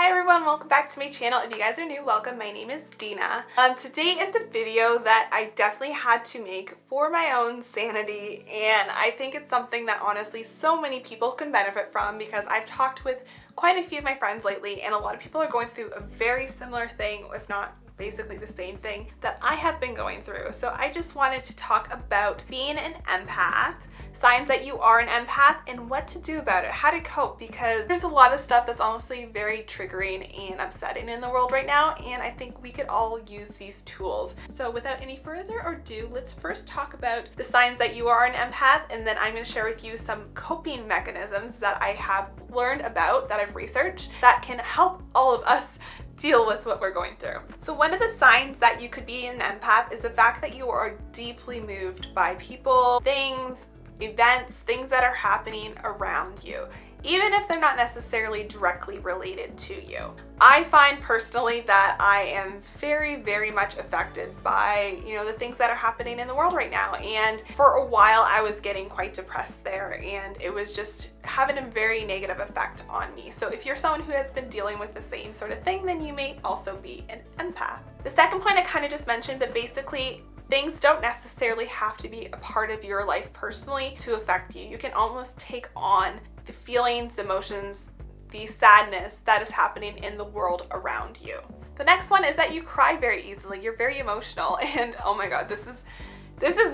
Hi everyone, welcome back to my channel. If you guys are new, welcome. My name is Dina. Today is the video that I definitely had to make for my own sanity, and I think it's something that honestly so many people can benefit from because I've talked with quite a few of my friends lately and a lot of people are going through a very similar thing, if not basically the same thing that I have been going through. So I just wanted to talk about being an empath, signs that you are an empath, and what to do about it, how to cope, because there's a lot of stuff that's honestly very triggering and upsetting in the world right now, and I think we could all use these tools. So without any further ado, let's first talk about the signs that you are an empath, and then I'm going to share with you some coping mechanisms that I have learned about, that I've researched, that can help all of us deal with what we're going through. So one of the signs that you could be an empath is the fact that you are deeply moved by people, things, events, things that are happening around you, even if they're not necessarily directly related to you. I find personally that I am very much affected by, the things that are happening in the world right now. And for a while I was getting quite depressed there, and it was just having a very negative effect on me. So if you're someone who has been dealing with the same sort of thing, then you may also be an empath. The second point I kind of just mentioned, but basically things don't necessarily have to be a part of your life personally to affect you. You can almost take on the feelings, the emotions, the sadness that is happening in the world around you. The next one is that you cry very easily. You're very emotional, and oh my god, this is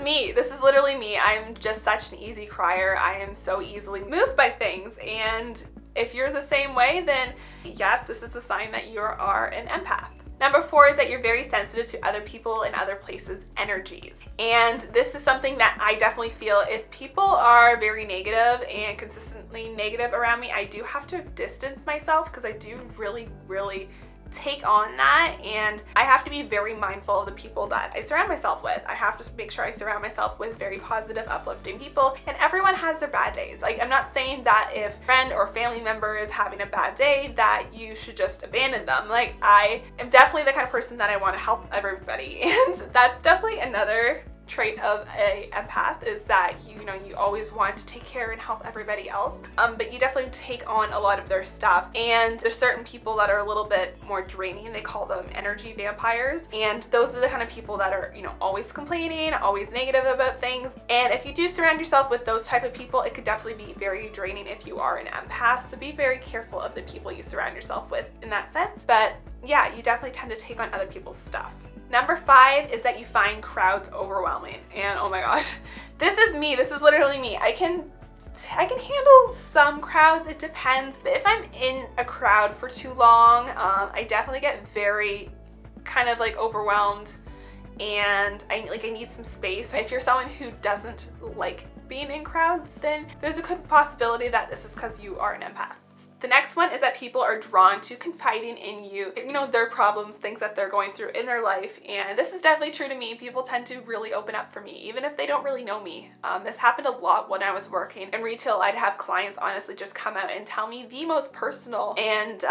me. This is literally me. I'm just such an easy crier. I am so easily moved by things, and if you're the same way, then yes, this is a sign that you are an empath. Number 4 is that you're very sensitive to other people and other places' energies. And this is something that I definitely feel if people are very negative and consistently negative around me, I do have to distance myself because I do really take on that, and I have to be very mindful of the people that I surround myself with. I have to make sure I surround myself with very positive, uplifting people, and everyone has their bad days. Like, I'm not saying that if a friend or family member is having a bad day that you should just abandon them. Like, I am definitely the kind of person that I want to help everybody, and that's definitely another trait of a empath, is that you always want to take care and help everybody else, but you definitely take on a lot of their stuff. And there's certain people that are a little bit more draining. They call them energy vampires, and those are the kind of people that are always complaining, always negative about things. And if you do surround yourself with those type of people, it could definitely be very draining if you are an empath. So be very careful of the people you surround yourself with in that sense. But yeah, you definitely tend to take on other people's stuff. Number 5 is that you find crowds overwhelming, and oh my gosh, this is me. This is literally me. I can handle some crowds, it depends, but if I'm in a crowd for too long, I definitely get very kind of like overwhelmed, and I need some space. If you're someone who doesn't like being in crowds, then there's a good possibility that this is because you are an empath. The next one is that people are drawn to confiding in you, their problems, things that they're going through in their life. And this is definitely true to me. People tend to really open up for me, even if they don't really know me. This happened a lot when I was working in retail. I'd have clients honestly just come out and tell me the most personal and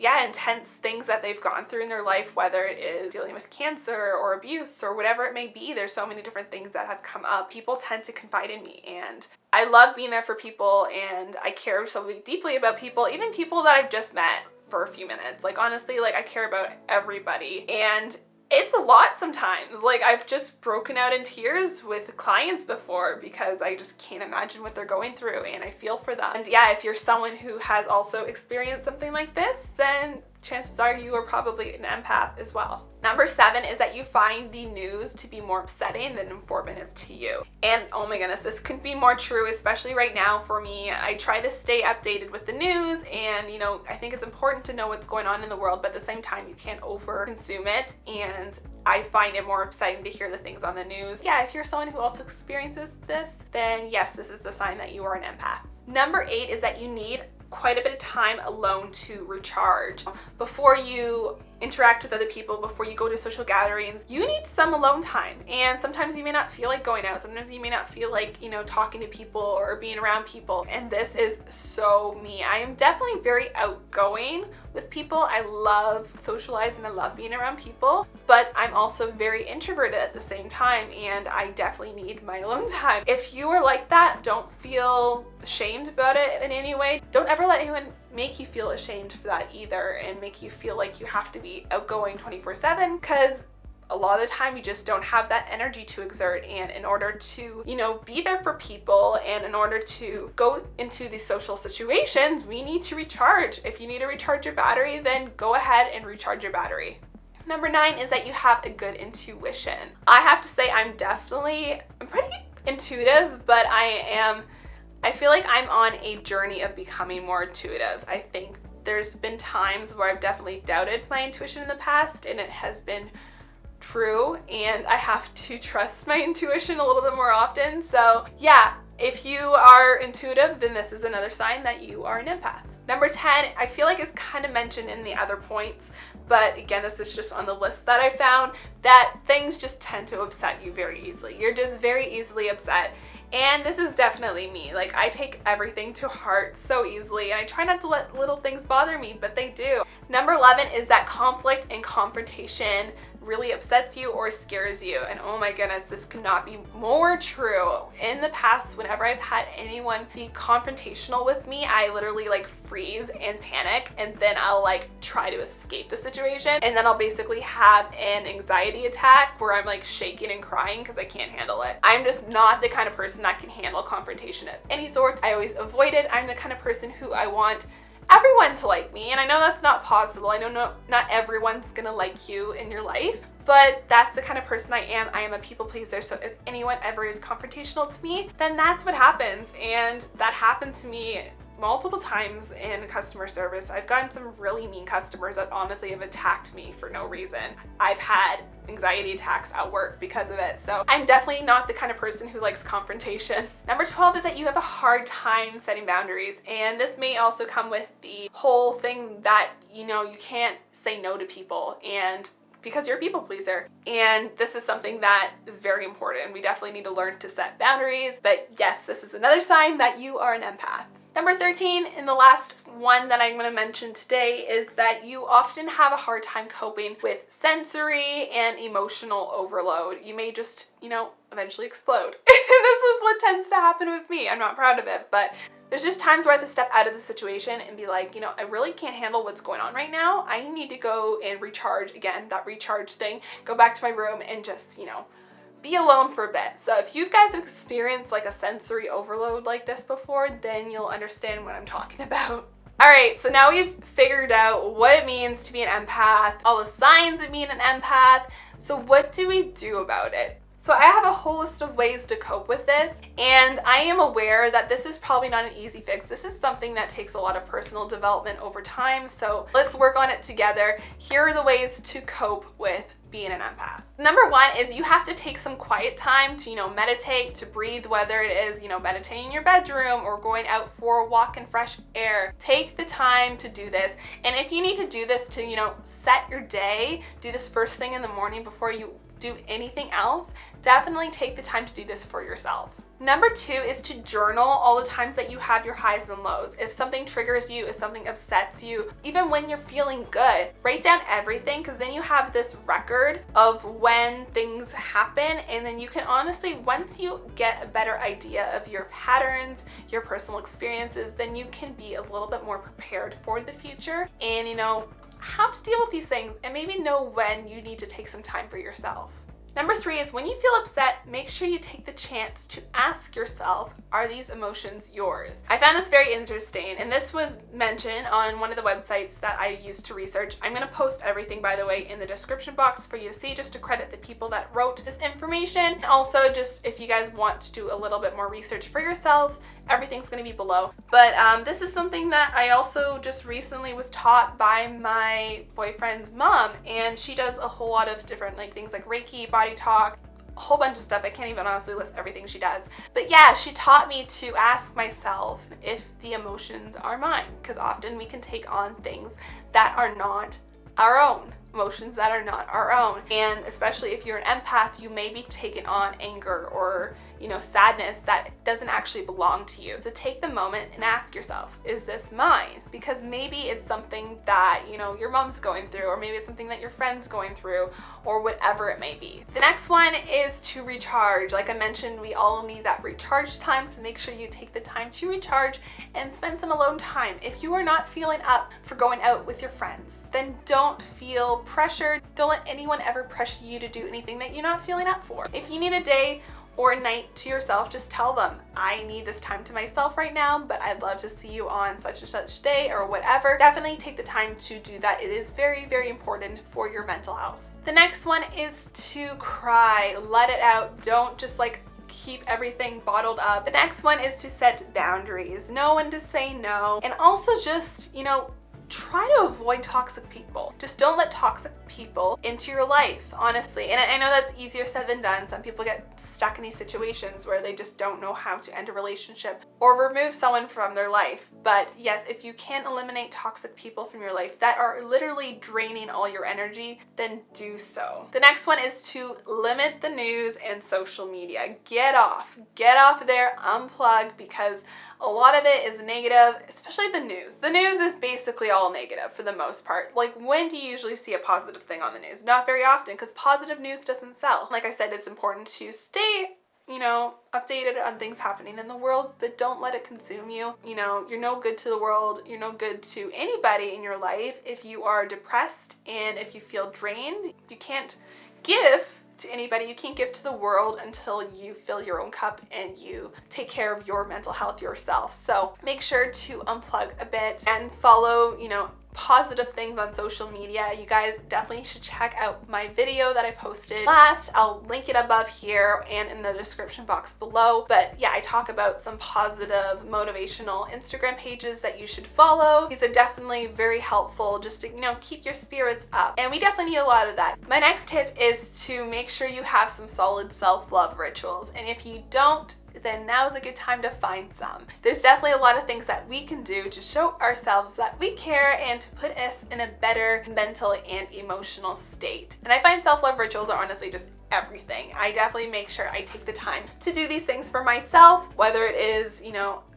intense things that they've gone through in their life, whether it is dealing with cancer or abuse or whatever it may be. There's so many different things that have come up. People tend to confide in me, and I love being there for people, and I care so deeply about people, even people that I've just met for a few minutes. Like, honestly, I care about everybody, and it's a lot sometimes. Like, I've just broken out in tears with clients before because I just can't imagine what they're going through, and I feel for them. And yeah, if you're someone who has also experienced something like this, then chances are you are probably an empath as well. Number 7 is that you find the news to be more upsetting than informative to you. And oh my goodness, this couldn't be more true, especially right now for me. I try to stay updated with the news, and I think it's important to know what's going on in the world, but at the same time you can't over consume it, and I find it more upsetting to hear the things on the news. Yeah, if you're someone who also experiences this, then yes, this is a sign that you are an empath. Number 8 is that you need quite a bit of time alone to recharge. Before you interact with other people, before you go to social gatherings, you need some alone time. And sometimes you may not feel like going out. Sometimes you may not feel like, talking to people or being around people. And this is so me. I am definitely very outgoing with people. I love socializing. I love being around people, but I'm also very introverted at the same time, and I definitely need my alone time. If you are like that, don't feel ashamed about it in any way. Don't ever never let anyone make you feel ashamed for that either and make you feel like you have to be outgoing 24/7, because a lot of the time you just don't have that energy to exert, and in order to, be there for people and in order to go into these social situations, we need to recharge. If you need to recharge your battery, then go ahead and recharge your battery. Number 9 is that you have a good intuition. I have to say I'm pretty intuitive, but I feel like I'm on a journey of becoming more intuitive. I think there's been times where I've definitely doubted my intuition in the past, and it has been true, and I have to trust my intuition a little bit more often. So yeah, if you are intuitive, then this is another sign that you are an empath. Number 10, I feel like is kind of mentioned in the other points, but again, this is just on the list that I found, that things just tend to upset you very easily. You're just very easily upset. And this is definitely me. Like, I take everything to heart so easily, and I try not to let little things bother me, but they do. Number 11 is that conflict and confrontation really upsets you or scares you. And oh my goodness, this could not be more true. In the past, whenever I've had anyone be confrontational with me, I literally freeze and panic, and then I'll try to escape the situation, and then I'll basically have an anxiety attack where I'm shaking and crying because I can't handle it. I'm just not the kind of person that can handle confrontation of any sort. I always avoid it. I'm the kind of person who I want everyone to like me, and I know that's not possible. I know not everyone's gonna like you in your life, but that's the kind of person I am. I am a people pleaser, so if anyone ever is confrontational to me, then that's what happens, and that happened to me multiple times in customer service. I've gotten some really mean customers that honestly have attacked me for no reason. I've had anxiety attacks at work because of it. So I'm definitely not the kind of person who likes confrontation. Number 12 is that you have a hard time setting boundaries. And this may also come with the whole thing that, you can't say no to people, and because you're a people pleaser. And this is something that is very important. We definitely need to learn to set boundaries. But yes, this is another sign that you are an empath. Number 13, and the last one that I'm going to mention today, is that you often have a hard time coping with sensory and emotional overload. You may just, eventually explode. This is what tends to happen with me. I'm not proud of it, but there's just times where I have to step out of the situation and be like, I really can't handle what's going on right now. I need to go and recharge, again, that recharge thing, go back to my room and just, be alone for a bit. So if you guys have experienced a sensory overload like this before, then you'll understand what I'm talking about. All right, so now we've figured out what it means to be an empath, all the signs of being an empath. So what do we do about it? So I have a whole list of ways to cope with this, and I am aware that this is probably not an easy fix. This is something that takes a lot of personal development over time, so let's work on it together. Here are the ways to cope with being an empath. Number 1 is you have to take some quiet time to, meditate, to breathe, whether it is, meditating in your bedroom or going out for a walk in fresh air. Take the time to do this. And if you need to do this to, set your day, do this first thing in the morning before you do anything else, definitely take the time to do this for yourself. Number 2 is to journal all the times that you have your highs and lows. If something triggers you, if something upsets you, even when you're feeling good, write down everything, because then you have this record of when things happen, and then you can honestly, once you get a better idea of your patterns, your personal experiences, then you can be a little bit more prepared for the future and how to deal with these things, and maybe know when you need to take some time for yourself. Number 3 is when you feel upset, make sure you take the chance to ask yourself, are these emotions yours? I found this very interesting, and this was mentioned on one of the websites that I used to research. I'm going to post everything, by the way, in the description box for you to see, just to credit the people that wrote this information. And also, just if you guys want to do a little bit more research for yourself, everything's going to be below. But this is something that I also just recently was taught by my boyfriend's mom, and she does a whole lot of different things like Reiki, body talk, a whole bunch of stuff. I can't even honestly list everything she does. But yeah, she taught me to ask myself if the emotions are mine, because often we can take on things that are not our own. emotions that are not our own. And especially if you're an empath, you may be taking on anger or, sadness that doesn't actually belong to you. So take the moment and ask yourself, is this mine? Because maybe it's something that, your mom's going through, or maybe it's something that your friend's going through, or whatever it may be. The next one is to recharge. Like I mentioned, we all need that recharge time, so make sure you take the time to recharge and spend some alone time. If you are not feeling up for going out with your friends, then don't feel pressured. Don't let anyone ever pressure you to do anything that you're not feeling up for. If you need a day or a night to yourself, just tell them, I need this time to myself right now, but I'd love to see you on such and such day or whatever. Definitely take the time to do that. It is very, very important for your mental health. The next one is to cry. Let it out. Don't just keep everything bottled up. The next one is to set boundaries. Know when to say no. And also just, try to avoid toxic people. Just don't let toxic people into your life, honestly. And I know that's easier said than done. Some people get stuck in these situations where they just don't know how to end a relationship or remove someone from their life. But yes, if you can eliminate toxic people from your life that are literally draining all your energy, then do so. The next one is to limit the news and social media. Get off there, unplug, because a lot of it is negative, especially the news. The news is basically all negative for the most part. When do you usually see a positive thing on the news? Not very often, because positive news doesn't sell. Like I said, it's important to stay updated on things happening in the world, but don't let it consume you. You're no good to the world. You're no good to anybody in your life if you are depressed and if you feel drained. You can't give to anybody. You can't give to the world until you fill your own cup and you take care of your mental health yourself. So make sure to unplug a bit and follow, positive things on social media. You guys definitely should check out my video that I posted last. I'll link it above here and in the description box below. But yeah, I talk about some positive motivational Instagram pages that you should follow. These are definitely very helpful just to, keep your spirits up. And we definitely need a lot of that. My next tip is to make sure you have some solid self-love rituals. And if you don't, then now's a good time to find some. There's definitely a lot of things that we can do to show ourselves that we care and to put us in a better mental and emotional state. And I find self-love rituals are honestly just everything. I definitely make sure I take the time to do these things for myself, whether it is,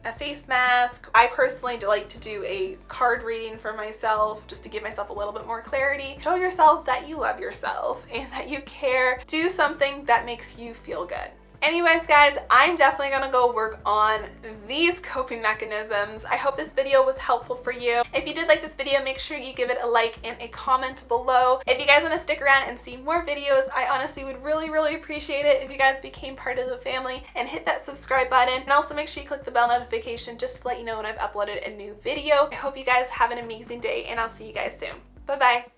a face mask. I personally like to do a card reading for myself just to give myself a little bit more clarity. Show yourself that you love yourself and that you care. Do something that makes you feel good. Anyways, guys, I'm definitely gonna go work on these coping mechanisms. I hope this video was helpful for you. If you did like this video, make sure you give it a like and a comment below. If you guys wanna stick around and see more videos, I honestly would really, really appreciate it if you guys became part of the family and hit that subscribe button. And also make sure you click the bell notification just to let you know when I've uploaded a new video. I hope you guys have an amazing day and I'll see you guys soon. Bye-bye.